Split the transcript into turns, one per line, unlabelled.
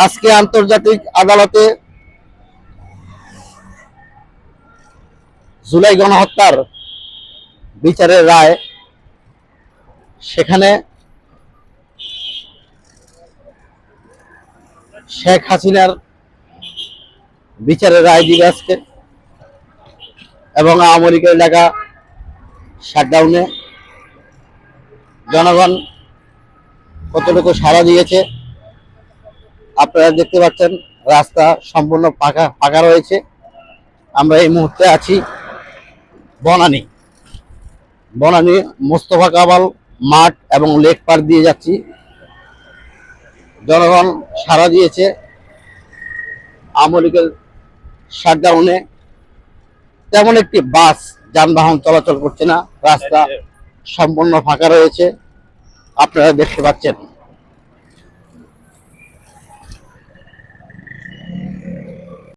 আজকে আন্তর্জাতিক আদালতে জুলাই গণহত্যার বিচারের রায়, সেখানে শেখ হাসিনার বিচারের রায় দিবে আজকে, এবং আওয়ামী লীগের এলাকা শাটডাউনে জনগণ কতটুকু সাড়া দিয়েছে আপনারা দেখতে পাচ্ছেন। রাস্তা সম্পূর্ণ ফাঁকা রয়েছে। আমরা এই মুহূর্তে আছি বনানী মোস্তফা কামাল মাঠ এবং লেক পার্ক দিয়ে যাচ্ছি। জনগণ সাড়া দিয়েছে। আওয়ামী লীগের শাটডাউনে তেমন একটি বাস যানবাহন চলাচল করছে না, রাস্তা সম্পূর্ণ ফাঁকা রয়েছে, আপনারা দেখতে পাচ্ছেন।